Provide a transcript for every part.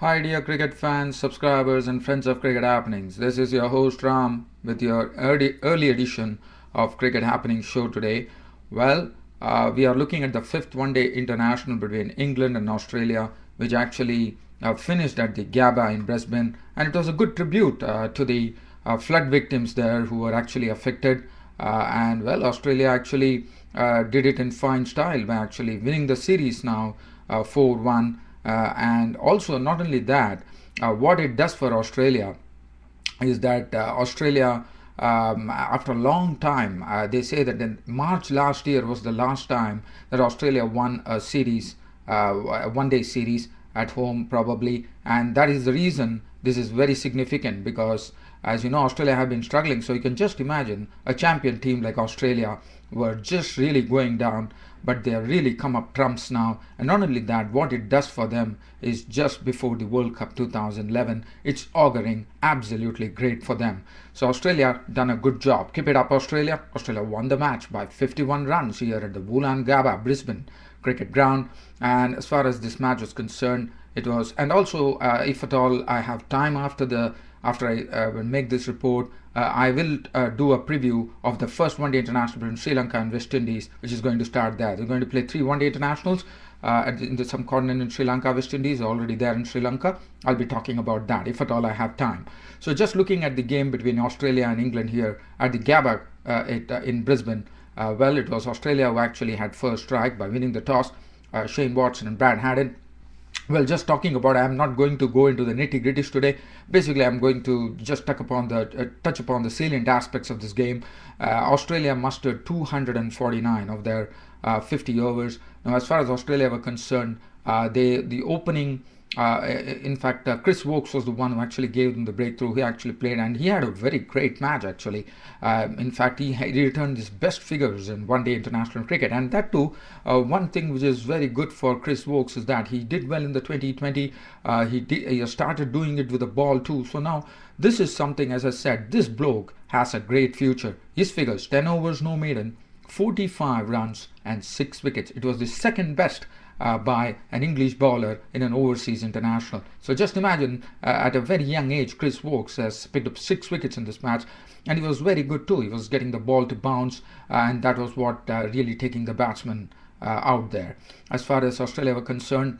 Hi, dear cricket fans, subscribers, and friends of Cricket Happenings. This is your host Ram with your early edition of Cricket Happenings show today. We are looking at the fifth one-day international between England and Australia, which actually finished at the Gabba in Brisbane, and it was a good tribute to the flood victims there who were actually affected. Australia actually did it in fine style by actually winning the series now 4-1. And also, not only that, what it does for Australia is that Australia, after a long time, they say that in March last year was the last time that Australia won a series, a one-day series at home, probably, and that is the reason this is very significant because, as you know, Australia have been struggling. So you can just imagine a champion team like Australia were just really going down, but they are really come up trumps now. And not only that, what it does for them is just before the World Cup 2011, it's auguring absolutely great for them. So Australia done a good job. Keep it up, Australia. Australia won the match by 51 runs here at the Wollongabba, Brisbane cricket ground. And as far as this match was concerned, it was, and also if at all I have time after I will make this report, I will do a preview of the first one-day international between Sri Lanka and West Indies, which is going to start there. They're going to play 3 one-day internationals in the subcontinent in Sri Lanka. West Indies are already there in Sri Lanka. I'll be talking about that if at all I have time. So just looking at the game between Australia and England here at the Gabba in Brisbane, it was Australia who actually had first strike by winning the toss. Shane Watson and Brad Haddin. Well, just talking about, I'm not going to go into the nitty-gritties today. Basically, I'm going to just touch upon the salient aspects of this game. Australia mustered 249 of their 50 overs. Now, as far as Australia were concerned, the opening. In fact, Chris Woakes was the one who actually gave them the breakthrough. He actually played and he had a very great match actually. In fact, he returned his best figures in one-day international cricket, and that too, one thing which is very good for Chris Woakes is that he did well in the 2020. He started doing it with the ball too. So now this is something, as I said, this bloke has a great future. His figures: 10 overs, no maiden, 45 runs and 6 wickets. It was the second best by an English bowler in an overseas international. So just imagine, at a very young age, Chris Woakes has picked up 6 wickets in this match, and he was very good too. He was getting the ball to bounce, and that was what really taking the batsman out there. As far as Australia were concerned,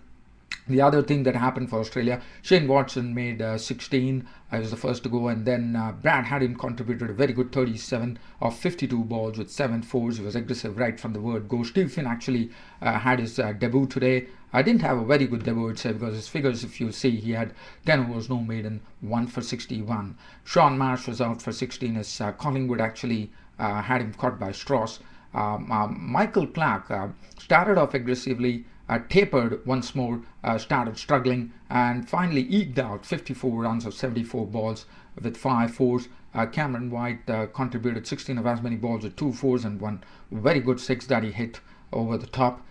the other thing that happened for Australia, Shane Watson made 16. He was the first to go, and then Brad Haddin contributed a very good 37 of 52 balls with 7 fours. He was aggressive right from the word go. Steve Finn actually had his debut today. I didn't have a very good debut, I'd say, because his figures, if you see, he had 10 overs, no maiden, 1 for 61. Sean Marsh was out for 16 as Collingwood actually had him caught by Strauss. Michael Clark started off aggressively, tapered once more, started struggling, and finally eked out 54 runs of 74 balls with 5 fours. Cameron White contributed 16 of as many balls with 2 fours and 1 very good 6 that he hit over the top.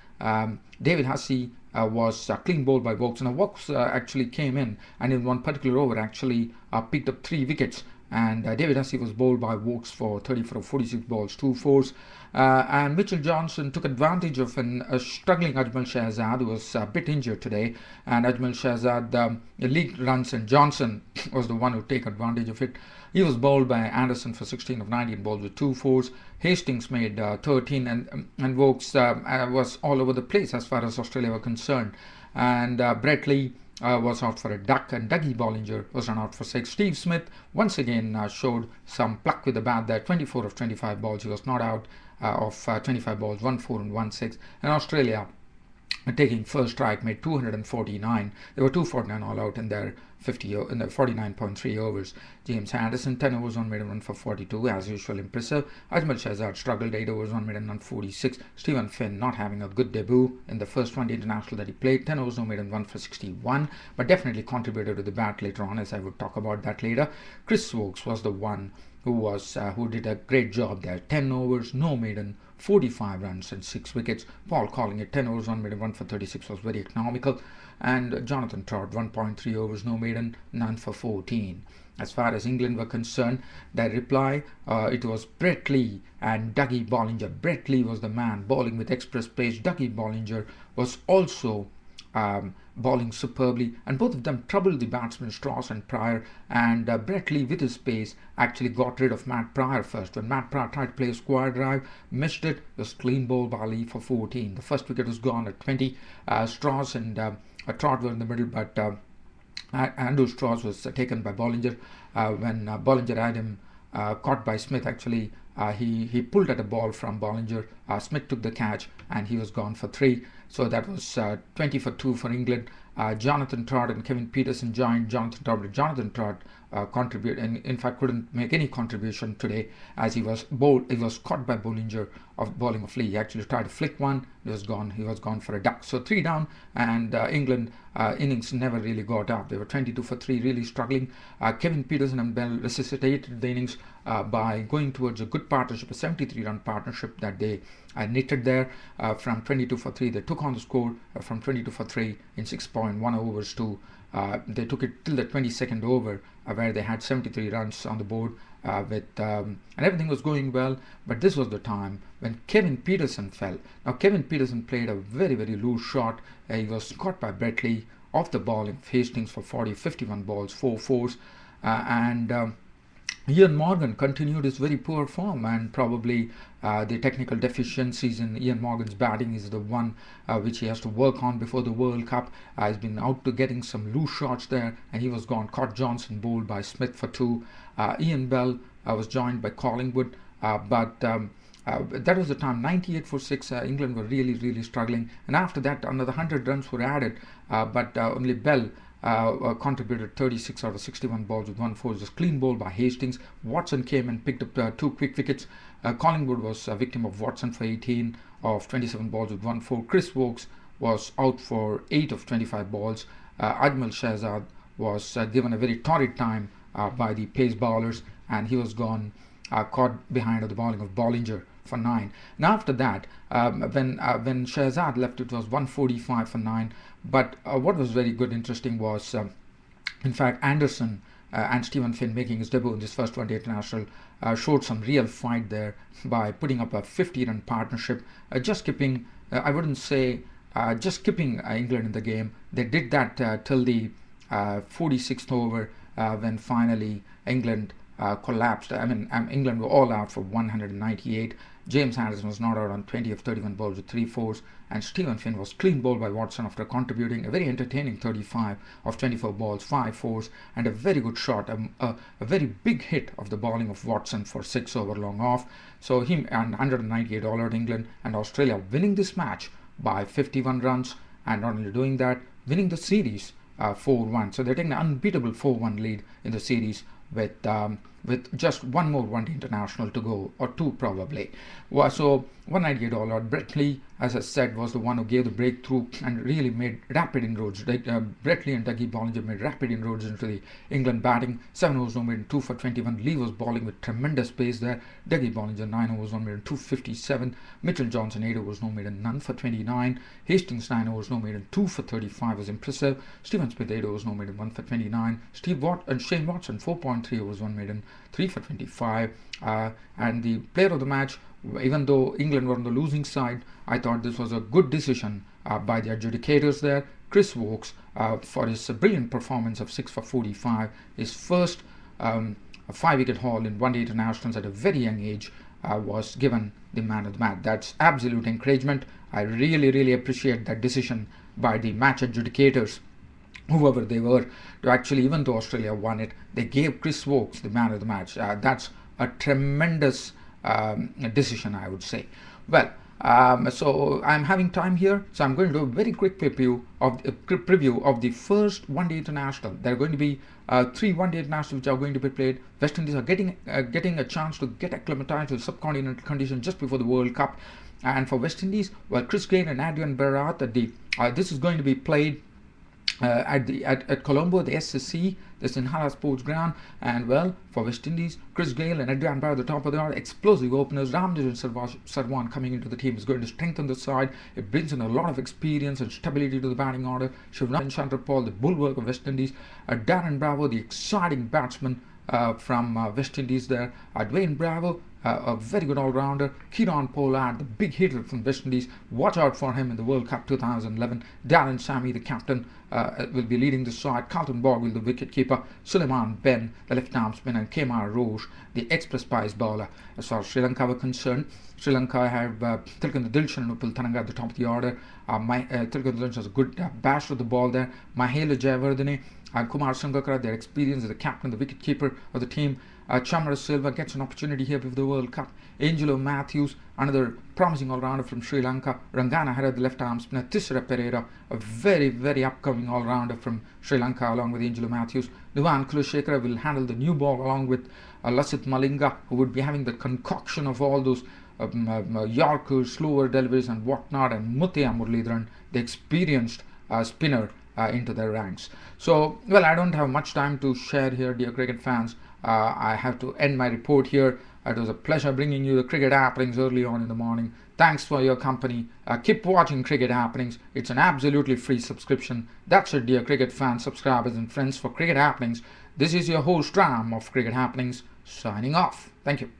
David Hussey was clean bowled by Woakes. Now Woakes actually came in and in one particular over actually picked up 3 wickets. And David Hussey was bowled by Woakes for 34 of 46 balls, 2 fours. And Mitchell Johnson took advantage of a struggling Ajmal Shahzad, who was a bit injured today. And Ajmal Shahzad leaked runs, and Johnson was the one who took advantage of it. He was bowled by Anderson for 16 of 19 balls with 2 fours. Hastings made 13, and Woakes was all over the place as far as Australia were concerned. And Brett Lee was out for a duck, and Dougie Bollinger was run out for 6. Steve Smith once again showed some pluck with the bat there. 24 of 25 balls. He was not out of 25 balls, 1 4 and 1 6. And Australia, taking first strike, made 249. They were 249 all out in their 49.3 overs. James Anderson, 10 overs, 1 maiden, 1 for 42, as usual, impressive. Ajmal Shahzad struggled, 8 overs, 1 maiden, 1 46. Stephen Finn not having a good debut in the first one-day international that he played. 10 overs, no maiden, 1 for 61, but definitely contributed to the bat later on, as I would talk about that later. Chris Woakes was the one who did a great job there. 10 overs, no maiden, 45 runs and 6 wickets. Paul calling it 10 overs, 1 maiden, 1 for 36 was very economical. And Jonathan Trout, 1.3 overs, no maiden, none for 14. As far as England were concerned, their reply, it was Brett Lee and Dougie Bollinger. Brett Lee was the man bowling with express pace. Dougie Bollinger was also bowling superbly, and both of them troubled the batsmen Strauss and Pryor. And Brett Lee, with his pace, actually got rid of Matt Pryor first. When Matt Pryor tried to play a square drive, missed it, was clean bowled by Lee for 14. The first wicket was gone at 20. Strauss and Trott were in the middle, but Andrew Strauss was taken by Bollinger. When Bollinger had him caught by Smith, actually, he pulled at a ball from Bollinger. Smith took the catch and he was gone for 3. So that was 20 for 2 for England. Jonathan Trott and Kevin Peterson joined Jonathan Trott contributed, in fact, couldn't make any contribution today as he was caught by Bollinger of bowling of Lee. He actually tried to flick one, he was gone for a duck. So 3 down, and England innings never really got up. They were 22 for 3, really struggling. Kevin Peterson and Bell resuscitated the innings by going towards a good partnership, a 73-run partnership that they knitted there. From 22 for 3, they took on the score from 22 for 3 in 6.1 overs to they took it till the 22nd over, where they had 73 runs on the board, and everything was going well. But this was the time when Kevin Peterson fell. Now Kevin Peterson played a very, very loose shot. He was caught by Brett Lee off the ball in Hastings for 51 balls, 4 fours, and Ian Morgan continued his very poor form, and probably the technical deficiencies in Ian Morgan's batting is the one which he has to work on before the World Cup. He's been out to getting some loose shots there, and he was gone. Caught Johnson bowled by Smith for 2. Ian Bell was joined by Collingwood, but that was the time. 98 for 6. England were really, really struggling, and after that another 100 runs were added, but only Bell contributed 36 out of 61 balls with 1 4. It was clean bowled by Hastings. Watson came and picked up 2 quick wickets. Collingwood was a victim of Watson for 18 of 27 balls with 1 4. Chris Woakes was out for 8 of 25 balls. Ajmal Shahzad was given a very torrid time by the pace bowlers, and he was gone, caught behind the bowling of Bollinger for 9. Now after that, when Shahzad left, it was 145 for 9. But what was very good, interesting was, in fact, Anderson and Stephen Finn making his debut in this first one-day international showed some real fight there by putting up a 50-run partnership, just keeping, I wouldn't say just keeping England in the game. They did that till the 46th over, when finally England collapsed. I mean, England were all out for 198. James Anderson was not out on 20 of 31 balls with 3 fours, and Stephen Finn was clean bowled by Watson after contributing a very entertaining 35 of 24 balls, 5 fours, and a very good shot, a very big hit of the bowling of Watson for 6 over long off. So him and 198 all out England, and Australia winning this match by 51 runs, and not only doing that, winning the series 4-1. So they're taking an unbeatable 4-1 lead in the series with just one more one-day international to go, or 2 probably. Well, so 198 all out. Brett Lee, as I said, was the one who gave the breakthrough and really made rapid inroads. Brett Lee and Dougie Bollinger made rapid inroads into the England batting. 7 overs, no made in 2 for 21. Lee was bowling with tremendous pace there. Dougie Bollinger 9 overs, no made in 257. Mitchell Johnson 8 overs, no made in none for 29. Hastings 9 overs, no made in 2 for 35 was impressive. Stephen Smith 8 overs, no made in 1 for 29. Shane Watson 4.3 overs, 1 made in 3 for 25. And the player of the match, even though England were on the losing side, I thought this was a good decision by the adjudicators there. Chris Woakes, for his brilliant performance of 6 for 45, his first 5-wicket haul in one-day internationals at a very young age, was given the man of the match. That's absolute encouragement. I really, really appreciate that decision by the match adjudicators, whoever they were, to actually, even though Australia won it, they gave Chris Woakes the man of the match. That's a tremendous decision, I would say. Well, so I'm having time here, so I'm going to do a very quick preview of the first one-day international. There are going to be 3 one-day internationals which are going to be played. West Indies are getting a chance to get acclimatized to subcontinental conditions just before the World Cup. And for West Indies, well, Chris Gayle and Adrian Barrat, this is going to be played at Colombo, the SSC, this in Hala Sports Ground. And well, for West Indies, Chris Gayle and Adrian Barr at the top of the order, explosive openers. Ramnajan Sarwan coming into the team is going to strengthen the side. It brings in a lot of experience and stability to the batting order. Shivnarine Chandrapal, the bulwark of West Indies. Darren Bravo, the exciting batsman from West Indies there. Dwayne Bravo, a very good all-rounder. Kieron Pollard, the big hitter from West Indies. Watch out for him in the World Cup 2011. Darren Sammy, the captain, will be leading the side. Carlton Bogle, the wicket-keeper. Suleiman Ben, the left-arm spinner. And Kemar Roche, the express-pace bowler. As far as Sri Lanka were concerned, Sri Lanka have Tilakendra Dilshan and Upal Tharanga at the top of the order. Tilakendra Dilshan has a good bash of the ball there. Mahela Jayawardene and Kumar Sangakkara, their experience as the captain, the wicket-keeper of the team. Chamara Silva gets an opportunity here with the World Cup. Angelo Matthews, another promising all-rounder from Sri Lanka. Rangana Hera, the left-arm spinner. Tisra Pereira, a very, very upcoming all-rounder from Sri Lanka, along with Angelo Matthews. Nuwan Kulashekara will handle the new ball along with Lasith Malinga, who would be having the concoction of all those Yorkers, slower deliveries and whatnot, and Muthaiya Muralidharan, the experienced spinner, into their ranks. So, well, I don't have much time to share here, dear cricket fans. I have to end my report here. It was a pleasure bringing you the cricket happenings early on in the morning. Thanks for your company. Keep watching Cricket Happenings. It's an absolutely free subscription. That's it, dear cricket fans, subscribers and friends, for Cricket Happenings. This is your host Ram of Cricket Happenings, signing off. Thank you.